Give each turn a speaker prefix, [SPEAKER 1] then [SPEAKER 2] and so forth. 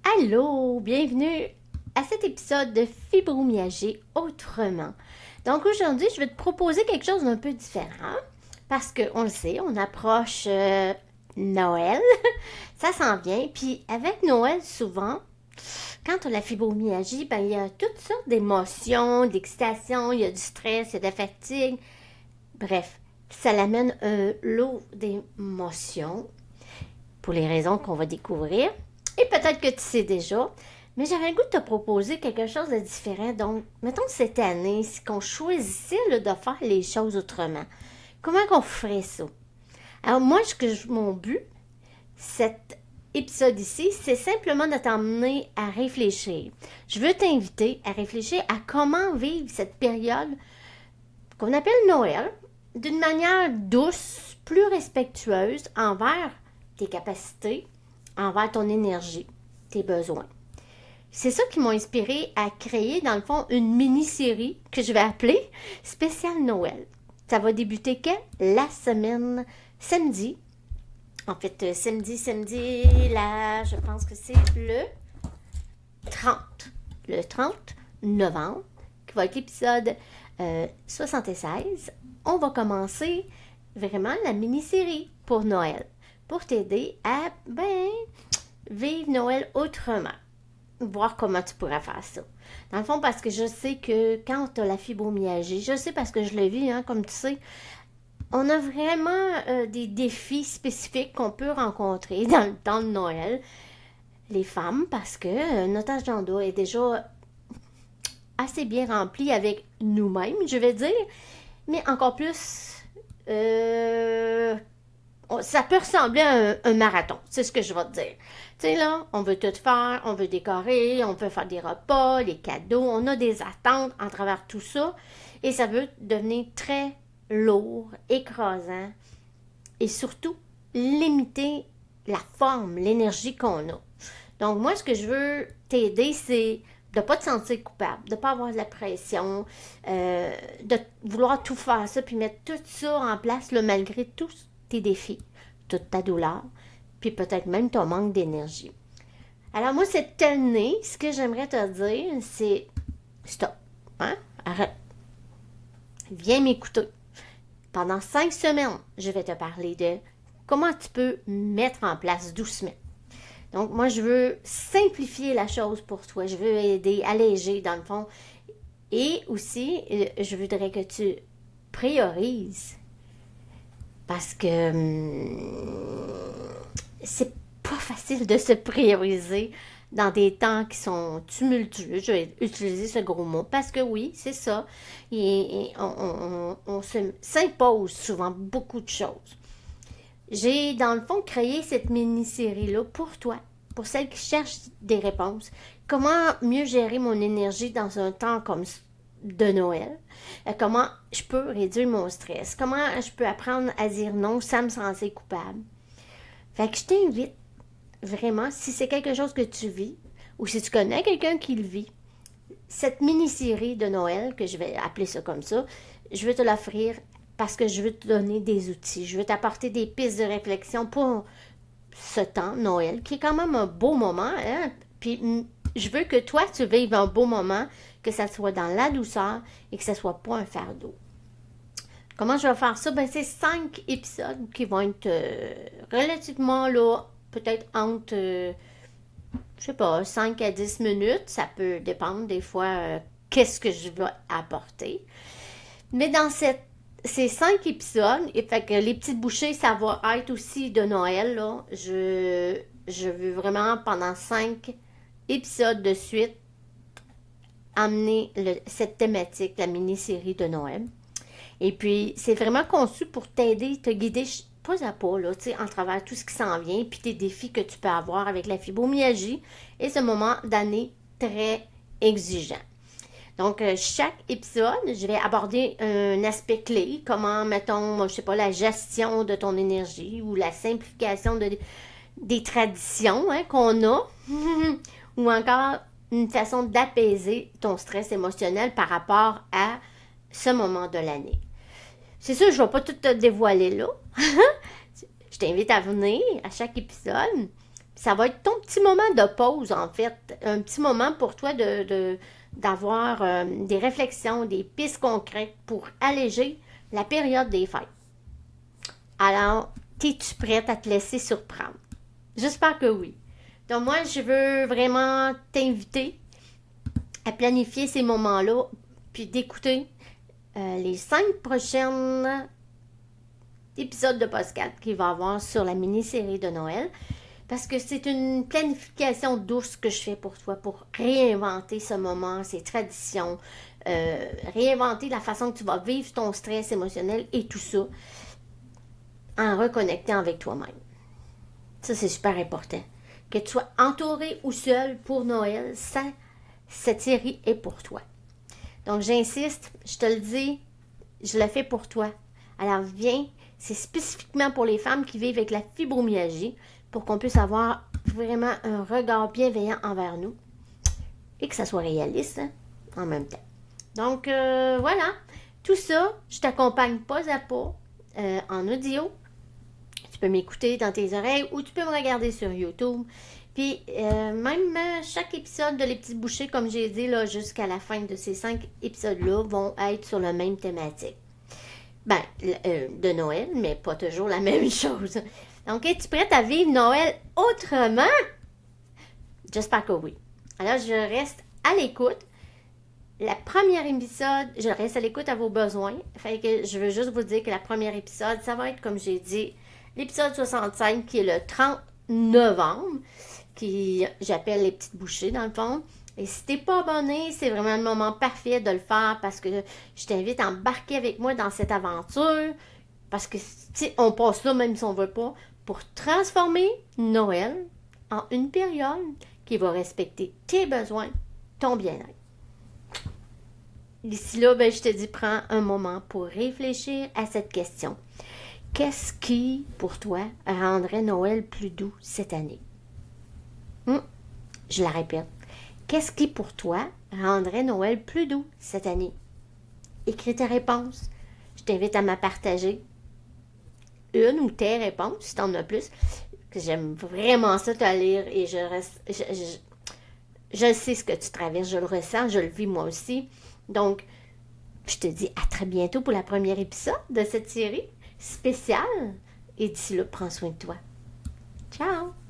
[SPEAKER 1] Allô, bienvenue à cet épisode de Fibromyalgie autrement. Donc aujourd'hui, je vais te proposer quelque chose d'un peu différent parce qu'on le sait, on approche Noël, ça s'en vient. Puis avec Noël, souvent, quand on a la fibromyalgie, ben, il y a toutes sortes d'émotions, d'excitation, il y a du stress, il y a de la fatigue. Bref, ça l'amène un lot d'émotions pour les raisons qu'on va découvrir. Et peut-être que tu sais déjà, mais j'avais le goût de te proposer quelque chose de différent. Donc, mettons cette année, si qu'on choisissait là, de faire les choses autrement, comment qu'on ferait ça? Alors moi, mon but, cet épisode ici, c'est simplement de t'emmener à réfléchir. Je veux t'inviter à réfléchir à comment vivre cette période qu'on appelle Noël d'une manière douce, plus respectueuse envers tes capacités, envers ton énergie, tes besoins. C'est ça qui m'a inspiré à créer, dans le fond, une mini-série que je vais appeler Spécial Noël. Ça va débuter quand? La semaine samedi. En fait, samedi, là, je pense que c'est le 30. Le 30 novembre, qui va être l'épisode 76. On va commencer vraiment la mini-série pour Noël, pour t'aider à, vivre Noël autrement. Voir comment tu pourrais faire ça. Dans le fond, parce que je sais que quand tu as la fibromyalgie, je sais parce que je le vis, hein, comme tu sais, on a vraiment des défis spécifiques qu'on peut rencontrer dans le temps de Noël. Les femmes, parce que notre agenda est déjà assez bien rempli avec nous-mêmes, je vais dire, mais encore plus, ça peut ressembler à un marathon, c'est ce que je vais te dire. Tu sais, là, on veut tout faire, on veut décorer, on veut faire des repas, les cadeaux, on a des attentes en travers tout ça, et ça veut devenir très lourd, écrasant, et surtout, limiter la forme, l'énergie qu'on a. Donc, moi, ce que je veux t'aider, c'est de ne pas te sentir coupable, de ne pas avoir de la pression, de vouloir tout faire ça, puis mettre tout ça en place, là, malgré tous tes défis, toute ta douleur, puis peut-être même ton manque d'énergie. Alors moi, cette année, ce que j'aimerais te dire, c'est stop, hein? Arrête. Viens m'écouter. Pendant 5 semaines, je vais te parler de comment tu peux mettre en place doucement. Donc, moi, je veux simplifier la chose pour toi. Je veux aider, alléger, dans le fond. Et aussi, je voudrais que tu priorises. Parce que c'est pas facile de se prioriser dans des temps qui sont tumultueux. Je vais utiliser ce gros mot. Parce que oui, c'est ça. Et on s'impose souvent beaucoup de choses. J'ai, dans le fond, créé cette mini-série-là pour toi, pour celles qui cherchent des réponses. Comment mieux gérer mon énergie dans un temps comme de Noël? Comment je peux réduire mon stress? Comment je peux apprendre à dire non sans me sentir coupable? Fait que je t'invite, vraiment, si c'est quelque chose que tu vis, ou si tu connais quelqu'un qui le vit, cette mini-série de Noël, que je vais appeler ça comme ça, je veux te l'offrir parce que je veux te donner des outils. Je veux t'apporter des pistes de réflexion pour ce temps, Noël, qui est quand même un beau moment. Hein? Puis je veux que toi, tu vives un beau moment, que ça soit dans la douceur et que ça soit pas un fardeau. Comment je vais faire ça? Ben, c'est 5 épisodes qui vont être relativement là, peut-être entre, je sais pas, 5 à 10 minutes. Ça peut dépendre des fois qu'est-ce que je vais apporter. Mais dans ces 5 épisodes, et fait que les petites bouchées, ça va être aussi de Noël, là. Je veux vraiment, pendant 5 épisodes de suite, amener cette thématique, la mini-série de Noël. Et puis, c'est vraiment conçu pour t'aider, te guider pas à pas, là, tu sais, en travers tout ce qui s'en vient, puis tes défis que tu peux avoir avec la fibromyalgie et ce moment d'année très exigeant. Donc, chaque épisode, je vais aborder un aspect clé, comment, mettons, je sais pas, la gestion de ton énergie ou la simplification des traditions hein, qu'on a, ou encore une façon d'apaiser ton stress émotionnel par rapport à ce moment de l'année. C'est sûr, je ne vais pas tout te dévoiler là. Je t'invite à venir à chaque épisode. ça va être ton petit moment de pause, en fait. Un petit moment pour toi d'avoir des réflexions, des pistes concrètes pour alléger la période des fêtes. Alors, es-tu prête à te laisser surprendre? J'espère que oui. Donc moi, je veux vraiment t'inviter à planifier ces moments-là, puis d'écouter les 5 prochaines épisodes de podcast qu'il va y avoir sur la mini-série de Noël. Parce que c'est une planification douce que je fais pour toi, pour réinventer ce moment, ces traditions, réinventer la façon que tu vas vivre ton stress émotionnel et tout ça, en reconnectant avec toi-même. Ça, c'est super important. Que tu sois entouré ou seul pour Noël, cette série est pour toi. Donc, j'insiste, je te le dis, je le fais pour toi. Alors, viens, c'est spécifiquement pour les femmes qui vivent avec la fibromyalgie, pour qu'on puisse avoir vraiment un regard bienveillant envers nous et que ça soit réaliste en même temps. Donc, voilà, tout ça, je t'accompagne pas à pas en audio. Tu peux m'écouter dans tes oreilles ou tu peux me regarder sur YouTube. Puis, même chaque épisode de Les Petites Bouchées, comme j'ai dit, là, jusqu'à la fin de ces 5 épisodes-là, vont être sur la même thématique. Ben, de Noël, mais pas toujours la même chose. Donc, es-tu prête à vivre Noël autrement? J'espère que oui. Alors, je reste à l'écoute. La première épisode, je reste à l'écoute à vos besoins. Fait que je veux juste vous dire que la première épisode, ça va être, comme j'ai dit, l'épisode 65, qui est le 30 novembre, qui j'appelle Les Petites Bouchées, dans le fond. Et si t'es pas abonné, c'est vraiment le moment parfait de le faire parce que je t'invite à embarquer avec moi dans cette aventure. Parce que, on passe là même si on veut pas, pour transformer Noël en une période qui va respecter tes besoins, ton bien-être. D'ici là, ben, je te dis, prends un moment pour réfléchir à cette question. Qu'est-ce qui, pour toi, rendrait Noël plus doux cette année? Je la répète. Qu'est-ce qui, pour toi, rendrait Noël plus doux cette année? Écris tes réponses. Je t'invite à me partager une ou tes réponses, si t'en as plus. J'aime vraiment ça te lire et je sais ce que tu traverses, je le ressens, je le vis moi aussi. Donc, je te dis à très bientôt pour la première épisode de cette série spéciale. Et d'ici là, prends soin de toi. Ciao!